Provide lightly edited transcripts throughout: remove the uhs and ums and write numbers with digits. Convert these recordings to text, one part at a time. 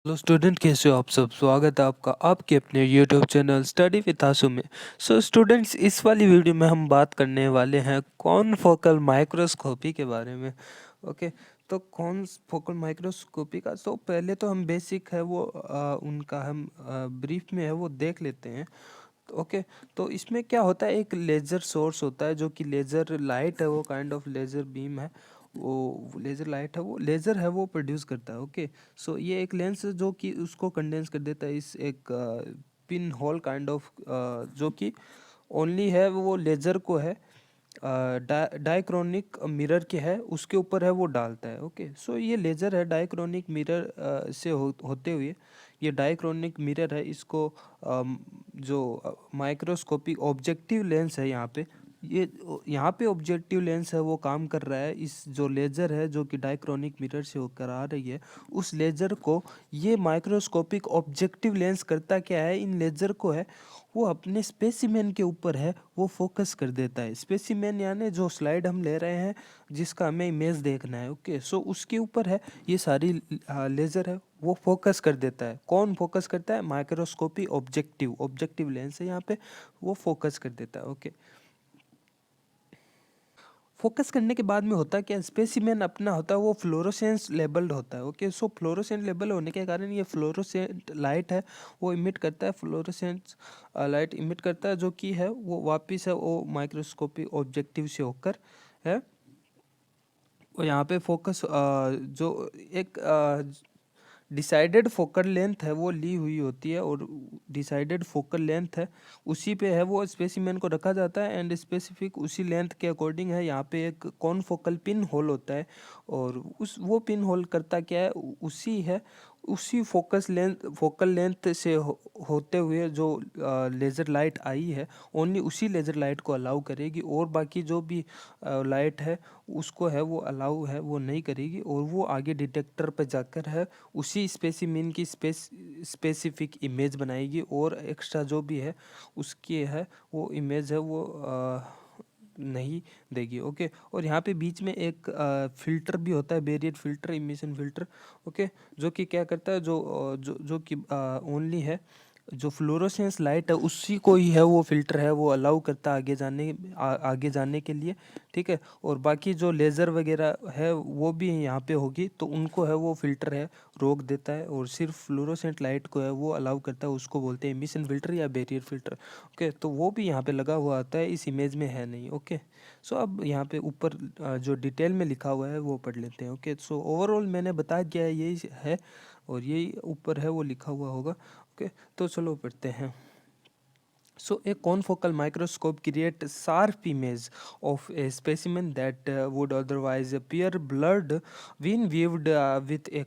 Hello student, कैसे हो आप सब। स्वागत है आपका आपके अपने यूट्यूब चैनल स्टडी विद आसू में। सो स्टूडेंट्स, इस वाली वीडियो में हम बात करने वाले हैं कॉन फोकल माइक्रोस्कोपी के बारे में। ओके, तो कॉन फोकल माइक्रोस्कोपी का तो पहले तो हम बेसिक है वो उनका हम ब्रीफ में है वो देख लेते हैं। ओके, तो इसमें क्या होता है, एक लेज़र सोर्स होता है जो कि लेज़र लाइट है, वो काइंड ऑफ लेज़र बीम है। वो लेज़र लाइट है, वो लेज़र है वो प्रोड्यूस करता है। ओके, सो ये एक लेंस जो कि उसको कंडेंस कर देता है इस एक पिन होल काइंड ऑफ, जो कि ओनली है वो लेज़र को है डायक्रोनिक मिरर के है उसके ऊपर है वो डालता है। ओके, सो ये लेज़र है डायक्रोनिक मिरर से होते हुए, ये डायक्रोनिक मिरर है, इसको जो माइक्रोस्कोपिक ऑब्जेक्टिव लेंस है यहाँ पे ऑब्जेक्टिव लेंस है वो काम कर रहा है। इस जो लेज़र है जो कि डायक्रोनिक मिरर से होकर आ रही है, उस लेज़र को ये माइक्रोस्कोपिक ऑब्जेक्टिव लेंस करता क्या है, इन लेज़र को है वो अपने स्पेसिमेन के ऊपर है वो फोकस कर देता है। स्पेसिमेन यानी जो स्लाइड हम ले रहे हैं जिसका हमें इमेज देखना है। ओके, सो उसके ऊपर है ये सारी लेज़र है वो फोकस कर देता है। कौन फोकस करता है? माइक्रोस्कोपी ऑब्जेक्टिव ऑब्जेक्टिव लेंस है यहाँ पे, वो फोकस कर देता है। ओके, फोकस करने के बाद में होता क्या, स्पेसिमेन अपना होता है वो फ्लोरोसेंस लेबल्ड होता है। ओके, सो फ्लोरोसेंट लेबल होने के कारण ये फ्लोरोसेंट लाइट है वो इमिट करता है, फ्लोरोसेंट लाइट इमिट करता है, जो कि है वो वापिस है वो माइक्रोस्कोपी ऑब्जेक्टिव से होकर है वो यहाँ पे फोकस जो एक डिसाइडेड फोकल लेंथ है वो ली हुई होती है, और डिसाइडेड फोकल लेंथ है उसी पे है वो स्पेसिमेन को रखा जाता है, एंड स्पेसिफिक उसी लेंथ के अकॉर्डिंग है यहाँ पे एक कॉन फोकल पिन होल होता है। और उस वो पिन होल करता क्या है, उसी है उसी फोकल लेंथ से होते हुए जो लेज़र लाइट आई है ओनली उसी लेज़र लाइट को अलाउ करेगी, और बाकी जो भी लाइट है उसको है वो अलाउ है वो नहीं करेगी, और वो आगे डिटेक्टर पर जाकर है उसी स्पेसिमिन की स्पेसिफिक इमेज बनाएगी, और एक्स्ट्रा जो भी है उसकी है वो इमेज है वो नहीं देगी। ओके, और यहाँ पे बीच में एक फिल्टर भी होता है, barrier filter, emission filter. Okay, जो कि क्या करता है, जो कि ओनली है जो फ्लोरोसेंस लाइट है उसी को ही है वो फिल्टर है वो अलाउ करता है आगे जाने के लिए। ठीक है, और बाकी जो लेज़र वगैरह है वो भी यहाँ पे होगी तो उनको है वो फिल्टर है रोक देता है, और सिर्फ फ्लोरोसेंट लाइट को है वो अलाउ करता है, उसको बोलते हैं एमिशन फिल्टर या बैरियर फिल्टर। ओके, तो वो भी यहाँ पे लगा हुआ आता है, इस इमेज में है नहीं। ओके, सो अब यहाँ पे ऊपर जो डिटेल में लिखा हुआ है वो पढ़ लेते हैं। ओके, सो ओवरऑल मैंने बता दिया है यही है, और यही ऊपर है वो लिखा हुआ होगा। ओके, तो चलो पढ़ते हैं। So a confocal microscope creates sharp image of a specimen that would otherwise appear blurred when viewed with a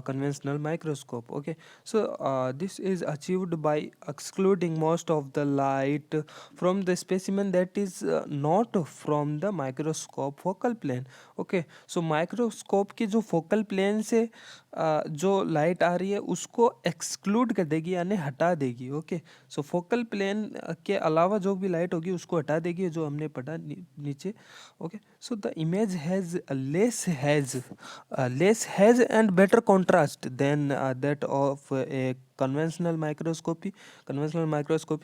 conventional microscope. Okay, so this is achieved by excluding most of the light from the specimen that is not from the microscope focal plane. Okay, so microscope की जो focal plane से जो light आ रही है उसको exclude कर देगी यानी हटा देगी। ओके, सो फोकल प्लेन के अलावा जो भी लाइट होगी उसको हटा देगी, जो हमने पढ़ा नीचे। Okay, so the image has less has and better contrast than that of a conventional microscopy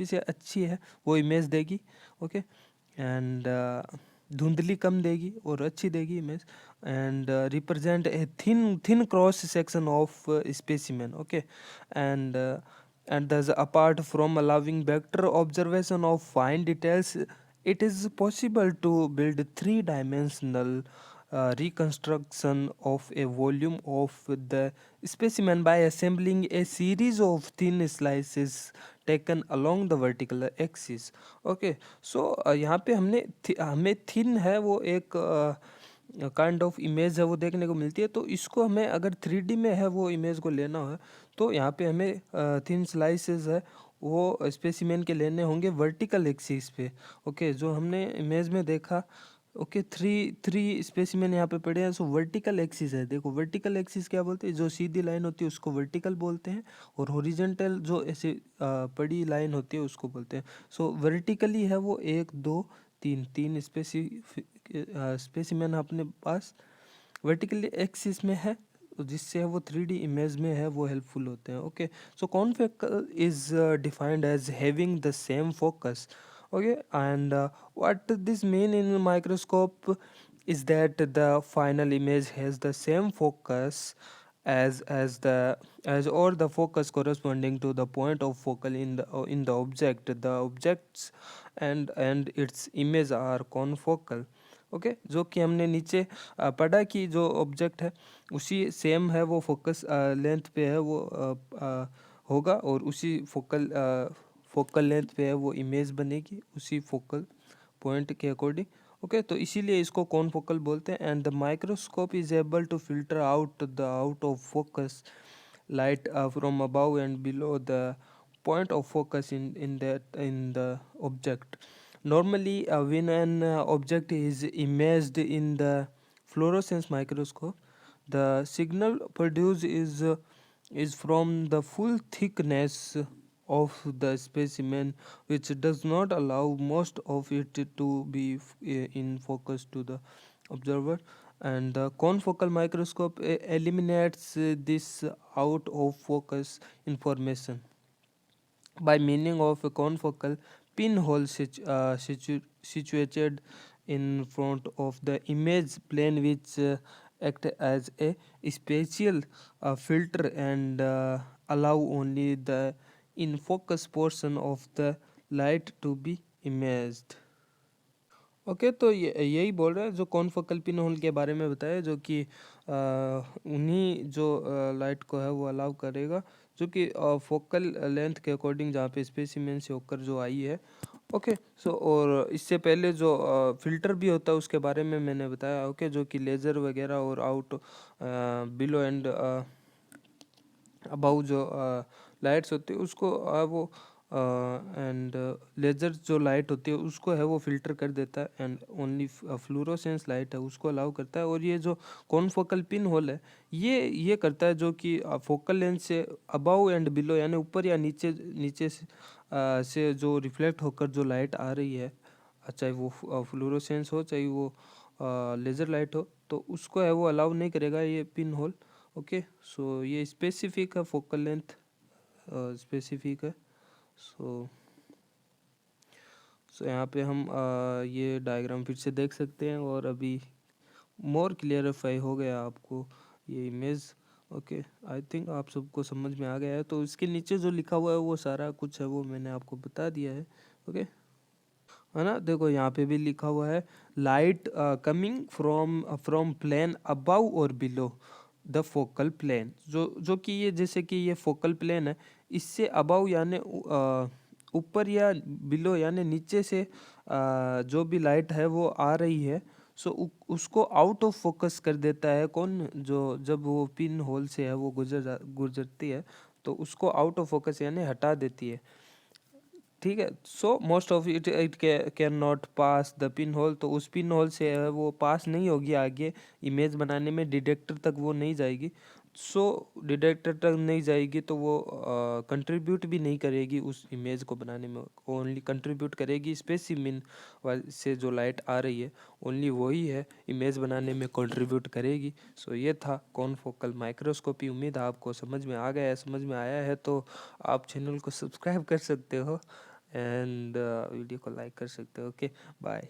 से अच्छी है वो इमेज देगी। ओके, एंड धुंधली कम देगी और अच्छी देगी image, and represent a thin cross section of specimen. Okay, and thus apart from allowing better observation of fine details, it is possible to build three-dimensional reconstruction of a volume of the specimen by assembling a series of thin slices taken along the vertical axis. Okay, so यहाँ पे हमें thin है वो एक kind of image है वो देखने को मिलती है, तो इसको हमें अगर 3D में है वो इमेज को लेना है तो यहाँ पे हमें थिन स्लाइसेस है वो स्पेसिमेन के लेने होंगे वर्टिकल एक्सिस पे। ओके, जो हमने इमेज में देखा, ओके, थ्री थ्री स्पेसिमेन यहाँ पे पड़े हैं, सो वर्टिकल एक्सिस है। देखो वर्टिकल एक्सिस क्या बोलते हैं, जो सीधी लाइन होती है उसको वर्टिकल बोलते हैं, और हॉरिजॉन्टल जो ऐसे पड़ी लाइन होती है उसको बोलते हैं। सो वर्टिकली है वो 1 2 3 स्पेसिमेन अपने पास वर्टिकल एक्सिस में है, जिससे है वो 3D इमेज में है वो हेल्पफुल होते हैं। Okay, so confocal is defined as having the same focus. Okay, and what this mean in microscope is that the final image has the same focus as the as or the focus corresponding to the point of focal in the object. The objects and its image are confocal. Okay, जो कि हमने नीचे पढ़ा कि जो object है उसी same है वो फोकस लेंथ पे है वो होगा, और उसी फोकल लेंथ पे है वो इमेज बनेगी उसी फोकल पॉइंट के अकॉर्डिंग। ओके, तो इसीलिए इसको कॉनफोकल बोलते हैं। And the microscope is able to filter out of focus light from above and below the point of focus in the object. Normally when an object is imaged in the fluorescence microscope, the signal produced is from the full thickness of the specimen, which does not allow most of it to be in focus to the observer. And the confocal microscope eliminates this out of focus information by meaning of a confocal pinhole situated in front of the image plane, which act as a spatial filter and allow only the in focus portion of the light to be imaged. Okay, तो ये यही बोल रहा है जो confocal pin hole के बारे में बताया, जो कि उन्हीं जो लाइट को है वो अलाउ करेगा जो कि फोकल लेंथ के अकॉर्डिंग जहाँ पे स्पेसिमेन से होकर जो आई है। ओके, सो और इससे पहले जो फिल्टर भी होता है उसके बारे में मैंने बताया। ओके, जो कि लेज़र वगैरह और आउट बिलो एंड अबाउ जो लाइट्स होती है उसको वो एंड लेज़र जो लाइट होती है उसको है वो फिल्टर कर देता है, एंड ओनली फ्लूरोसेंस लाइट है उसको अलाउ करता है। और ये जो कॉनफोकल पिन होल है ये करता है जो कि फोकल लेंथ से अबाउ एंड बिलो यानी ऊपर या नीचे नीचे से जो रिफ्लेक्ट होकर जो लाइट आ रही है, चाहे वो फ्लूरोसेंस हो चाहे वो लेज़र लाइट हो, तो उसको है वो अलाउ नहीं करेगा ये पिन होल। ओके, सो ये स्पेसिफिक है, फोकल लेंथ स्पेसिफिक है। सो यहाँ पे हम ये डायग्राम फिर से देख सकते हैं और अभी मोर क्लियरिफाई हो गया आपको ये इमेज। ओके, आई थिंक आप सबको समझ में आ गया है। तो इसके नीचे जो लिखा हुआ है वो सारा कुछ है वो मैंने आपको बता दिया है। ओके, है ना, देखो यहाँ पे भी लिखा हुआ है light coming from plane above और बिलो द फोकल प्लेन। जो कि ये जैसे कि ये फोकल प्लेन है, इससे अबव यानी ऊपर या बिलो यानी नीचे से जो भी लाइट है वो आ रही है, सो उसको आउट ऑफ फोकस कर देता है कौन, जो जब वो पिन होल से है वो गुजरती है तो उसको आउट ऑफ फोकस यानी हटा देती है। ठीक है, so most of it can not pass the pin hole, तो उस पिन होल से वो पास नहीं होगी आगे इमेज बनाने में, डिटेक्टर तक वो नहीं जाएगी। सो डिटेक्टर तक नहीं जाएगी तो वो कंट्रीब्यूट भी नहीं करेगी उस इमेज को बनाने में, ओनली कंट्रीब्यूट करेगी स्पेसिमिन से जो लाइट आ रही है ओनली वही है इमेज बनाने में कंट्रीब्यूट करेगी। सो ये था कॉनफोकल माइक्रोस्कोपी। उम्मीद आपको समझ में आ गया है। समझ में आया है तो आप चैनल को सब्सक्राइब कर सकते हो एंड वीडियो को लाइक कर सकते हो। Okay, bye.